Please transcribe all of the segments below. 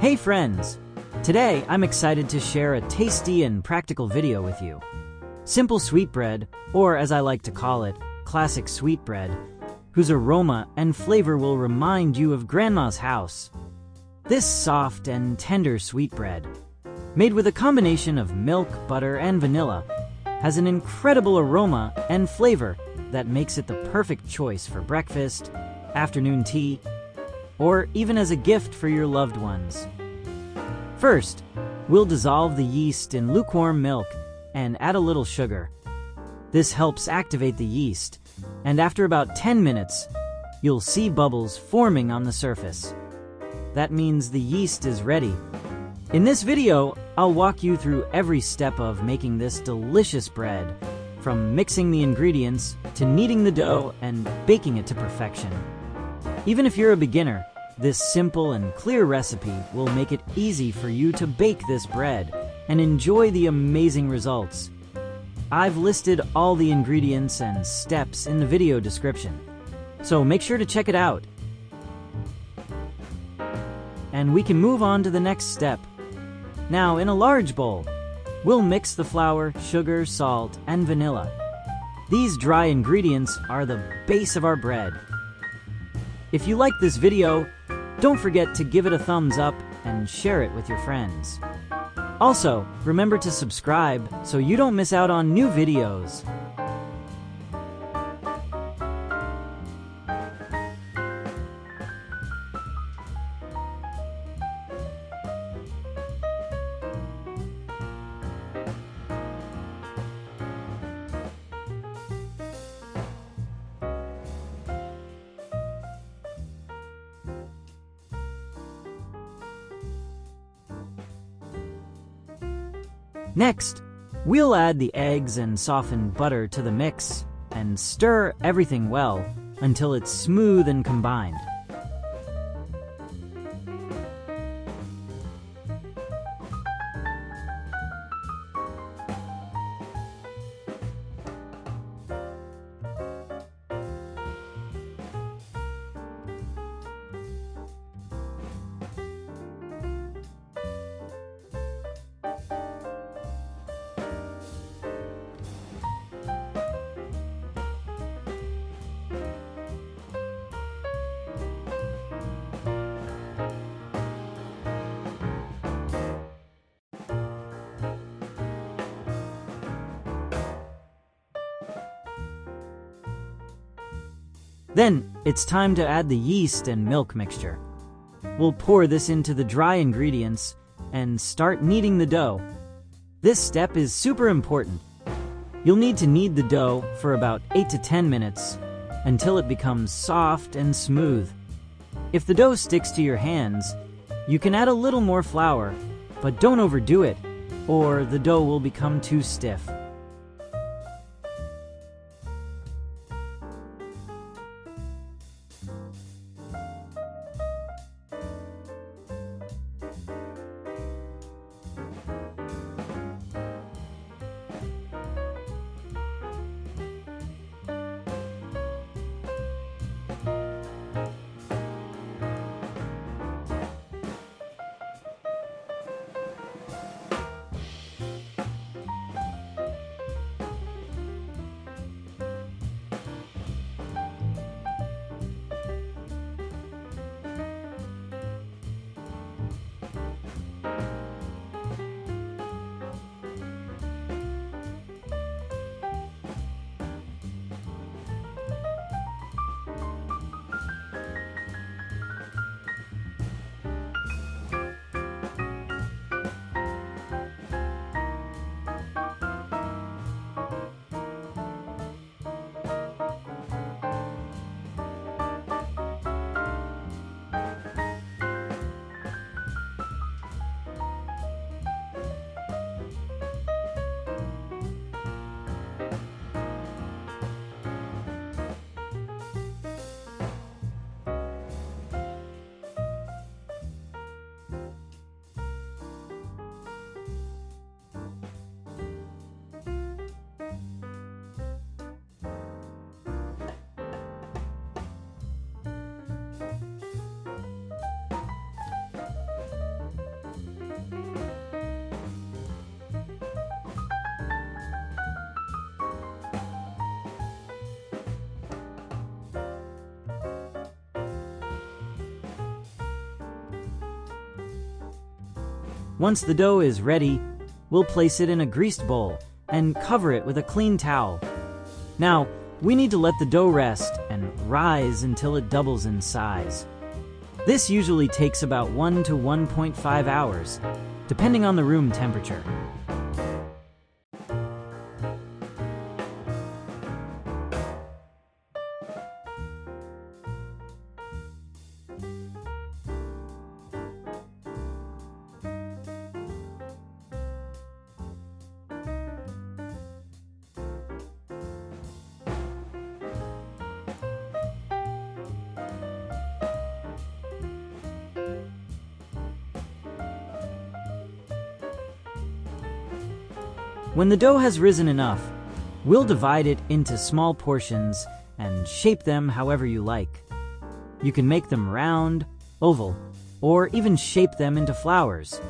Hey friends! Today I'm excited to share a tasty and practical video with you. Simple sweetbread, or as I like to call it, classic sweetbread, whose aroma and flavor will remind you of Grandma's house. This soft and tender sweetbread, made with a combination of milk, butter, and vanilla, has an incredible aroma and flavor that makes it the perfect choice for breakfast, afternoon tea, or even as a gift for your loved ones. First, we'll dissolve the yeast in lukewarm milk and add a little sugar. This helps activate the yeast, and after about 10 minutes, you'll see bubbles forming on the surface. That means the yeast is ready. In this video, I'll walk you through every step of making this delicious bread, from mixing the ingredients to kneading the dough and baking it to perfection. Even if you're a beginner, this simple and clear recipe will make it easy for you to bake this bread and enjoy the amazing results. I've listed all the ingredients and steps in the video description, so make sure to check it out. And we can move on to the next step. Now, in a large bowl, we'll mix the flour, sugar, salt, and vanilla. These dry ingredients are the base of our bread. If you like this video, don't forget to give it a thumbs up and share it with your friends. Also, remember to subscribe so you don't miss out on new videos. Next, we'll add the eggs and softened butter to the mix and stir everything well until it's smooth and combined. Then, it's time to add the yeast and milk mixture. We'll pour this into the dry ingredients and start kneading the dough. This step is super important. You'll need to knead the dough for about 8 to 10 minutes until it becomes soft and smooth. If the dough sticks to your hands, you can add a little more flour, but don't overdo it, or the dough will become too stiff. Once the dough is ready, we'll place it in a greased bowl and cover it with a clean towel. Now, we need to let the dough rest and rise until it doubles in size. This usually takes about 1 to 1.5 hours, depending on the room temperature. When the dough has risen enough, we'll divide it into small portions and shape them however you like. You can make them round, oval, or even shape them into flowers.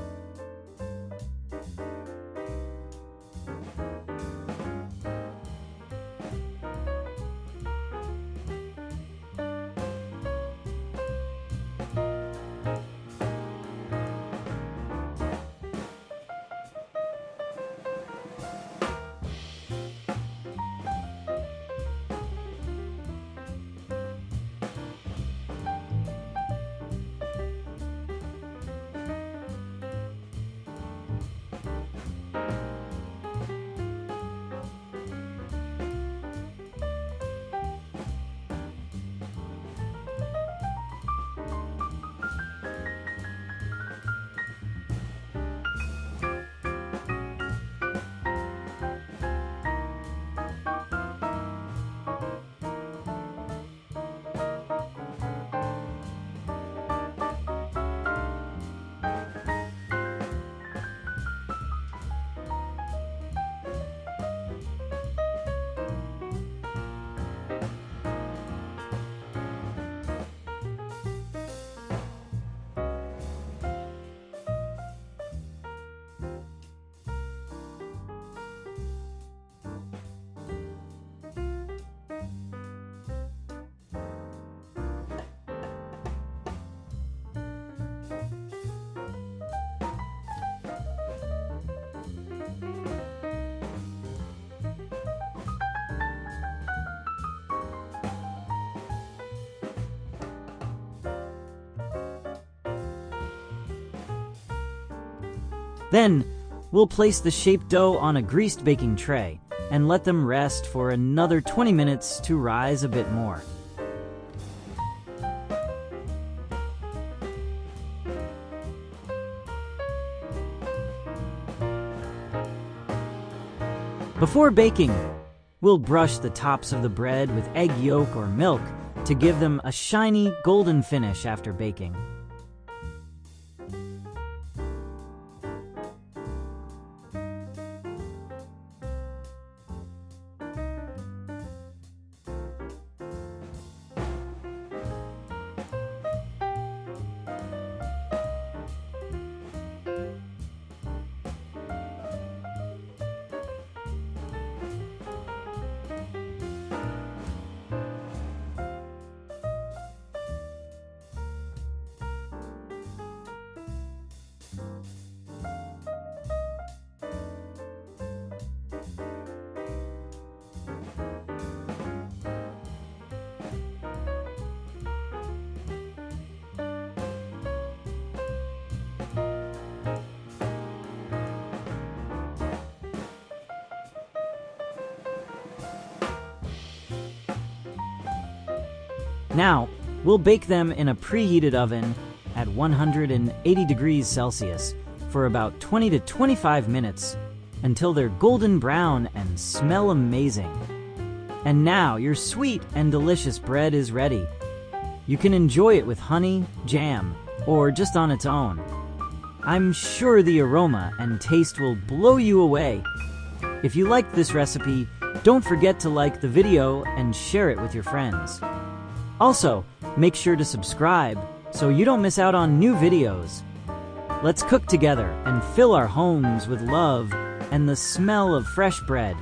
Then, we'll place the shaped dough on a greased baking tray and let them rest for another 20 minutes to rise a bit more. Before baking, we'll brush the tops of the bread with egg yolk or milk to give them a shiny, golden finish after baking. Now, we'll bake them in a preheated oven at 180 degrees Celsius for about 20 to 25 minutes until they're golden brown and smell amazing. And now your sweet and delicious bread is ready. You can enjoy it with honey, jam, or just on its own. I'm sure the aroma and taste will blow you away. If you liked this recipe, don't forget to like the video and share it with your friends. Also, make sure to subscribe so you don't miss out on new videos. Let's cook together and fill our homes with love and the smell of fresh bread.